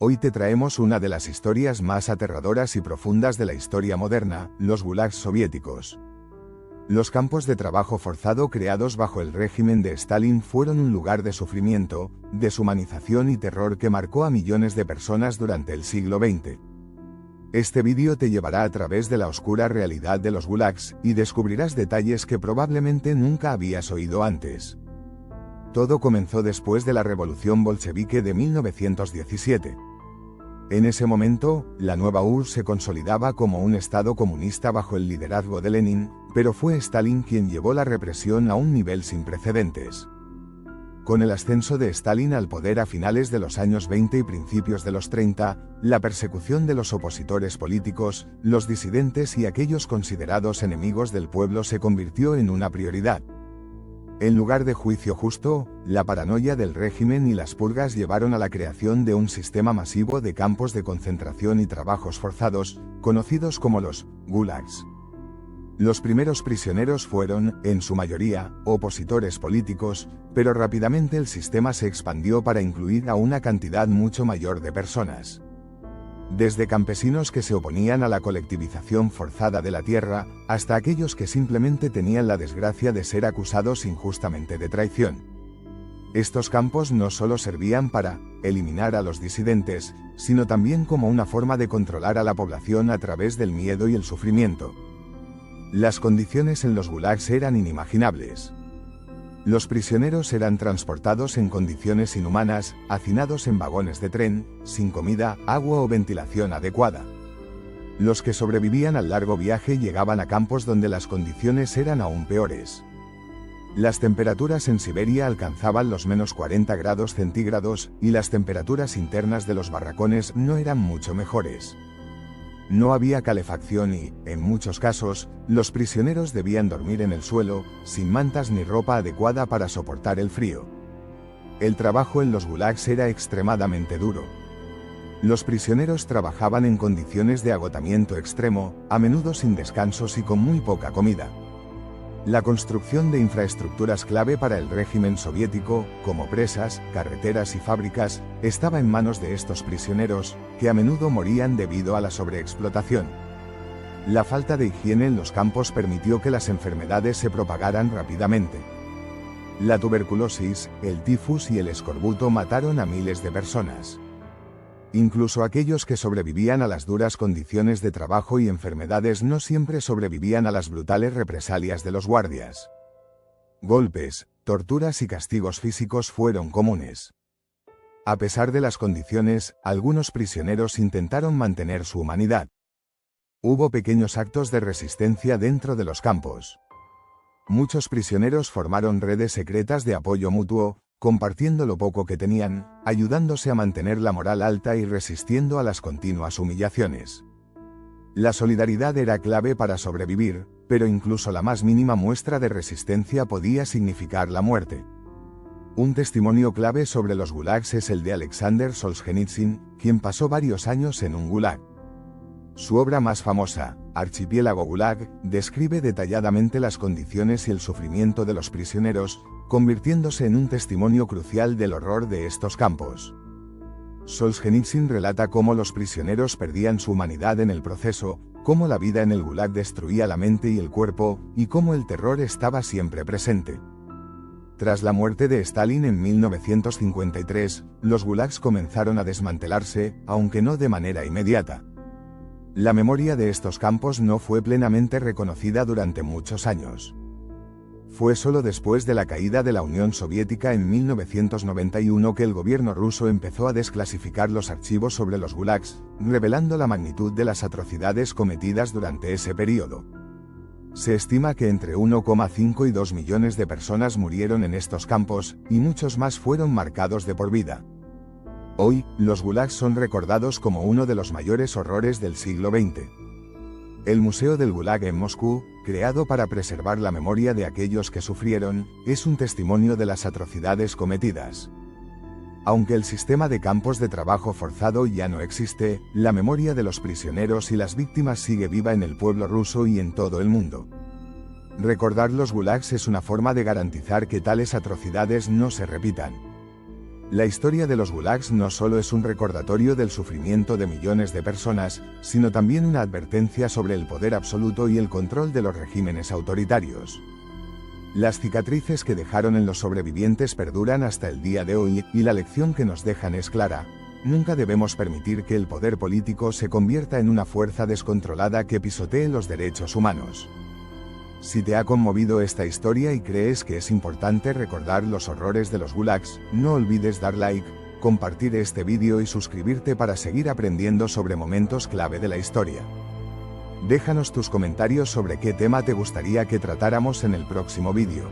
Hoy te traemos una de las historias más aterradoras y profundas de la historia moderna, los gulags soviéticos. Los campos de trabajo forzado creados bajo el régimen de Stalin fueron un lugar de sufrimiento, deshumanización y terror que marcó a millones de personas durante el siglo XX. Este vídeo te llevará a través de la oscura realidad de los gulags y descubrirás detalles que probablemente nunca habías oído antes. Todo comenzó después de la Revolución Bolchevique de 1917. En ese momento, la nueva URSS se consolidaba como un estado comunista bajo el liderazgo de Lenin, pero fue Stalin quien llevó la represión a un nivel sin precedentes. Con el ascenso de Stalin al poder a finales de los años 20 y principios de los 30, la persecución de los opositores políticos, los disidentes y aquellos considerados enemigos del pueblo se convirtió en una prioridad. En lugar de juicio justo, la paranoia del régimen y las purgas llevaron a la creación de un sistema masivo de campos de concentración y trabajos forzados, conocidos como los gulags. Los primeros prisioneros fueron, en su mayoría, opositores políticos, pero rápidamente el sistema se expandió para incluir a una cantidad mucho mayor de personas. Desde campesinos que se oponían a la colectivización forzada de la tierra, hasta aquellos que simplemente tenían la desgracia de ser acusados injustamente de traición. Estos campos no solo servían para eliminar a los disidentes, sino también como una forma de controlar a la población a través del miedo y el sufrimiento. Las condiciones en los gulags eran inimaginables. Los prisioneros eran transportados en condiciones inhumanas, hacinados en vagones de tren, sin comida, agua o ventilación adecuada. Los que sobrevivían al largo viaje llegaban a campos donde las condiciones eran aún peores. Las temperaturas en Siberia alcanzaban los -40 grados centígrados, y las temperaturas internas de los barracones no eran mucho mejores. No había calefacción y, en muchos casos, los prisioneros debían dormir en el suelo, sin mantas ni ropa adecuada para soportar el frío. El trabajo en los gulags era extremadamente duro. Los prisioneros trabajaban en condiciones de agotamiento extremo, a menudo sin descansos y con muy poca comida. La construcción de infraestructuras clave para el régimen soviético, como presas, carreteras y fábricas, estaba en manos de estos prisioneros, que a menudo morían debido a la sobreexplotación. La falta de higiene en los campos permitió que las enfermedades se propagaran rápidamente. La tuberculosis, el tifus y el escorbuto mataron a miles de personas. Incluso aquellos que sobrevivían a las duras condiciones de trabajo y enfermedades no siempre sobrevivían a las brutales represalias de los guardias. Golpes, torturas y castigos físicos fueron comunes. A pesar de las condiciones, algunos prisioneros intentaron mantener su humanidad. Hubo pequeños actos de resistencia dentro de los campos. Muchos prisioneros formaron redes secretas de apoyo mutuo, compartiendo lo poco que tenían, ayudándose a mantener la moral alta y resistiendo a las continuas humillaciones. La solidaridad era clave para sobrevivir, pero incluso la más mínima muestra de resistencia podía significar la muerte. Un testimonio clave sobre los gulags es el de Alexander Solzhenitsyn, quien pasó varios años en un gulag. Su obra más famosa, Archipiélago Gulag, describe detalladamente las condiciones y el sufrimiento de los prisioneros, convirtiéndose en un testimonio crucial del horror de estos campos. Solzhenitsyn relata cómo los prisioneros perdían su humanidad en el proceso, cómo la vida en el gulag destruía la mente y el cuerpo, y cómo el terror estaba siempre presente. Tras la muerte de Stalin en 1953, los gulags comenzaron a desmantelarse, aunque no de manera inmediata. La memoria de estos campos no fue plenamente reconocida durante muchos años. Fue solo después de la caída de la Unión Soviética en 1991 que el gobierno ruso empezó a desclasificar los archivos sobre los gulags, revelando la magnitud de las atrocidades cometidas durante ese periodo. Se estima que entre 1,5 y 2 millones de personas murieron en estos campos, y muchos más fueron marcados de por vida. Hoy, los gulags son recordados como uno de los mayores horrores del siglo XX. El Museo del Gulag en Moscú, creado para preservar la memoria de aquellos que sufrieron, es un testimonio de las atrocidades cometidas. Aunque el sistema de campos de trabajo forzado ya no existe, la memoria de los prisioneros y las víctimas sigue viva en el pueblo ruso y en todo el mundo. Recordar los gulags es una forma de garantizar que tales atrocidades no se repitan. La historia de los gulags no solo es un recordatorio del sufrimiento de millones de personas, sino también una advertencia sobre el poder absoluto y el control de los regímenes autoritarios. Las cicatrices que dejaron en los sobrevivientes perduran hasta el día de hoy, y la lección que nos dejan es clara: nunca debemos permitir que el poder político se convierta en una fuerza descontrolada que pisotee los derechos humanos. Si te ha conmovido esta historia y crees que es importante recordar los horrores de los gulags, no olvides dar like, compartir este vídeo y suscribirte para seguir aprendiendo sobre momentos clave de la historia. Déjanos tus comentarios sobre qué tema te gustaría que tratáramos en el próximo vídeo.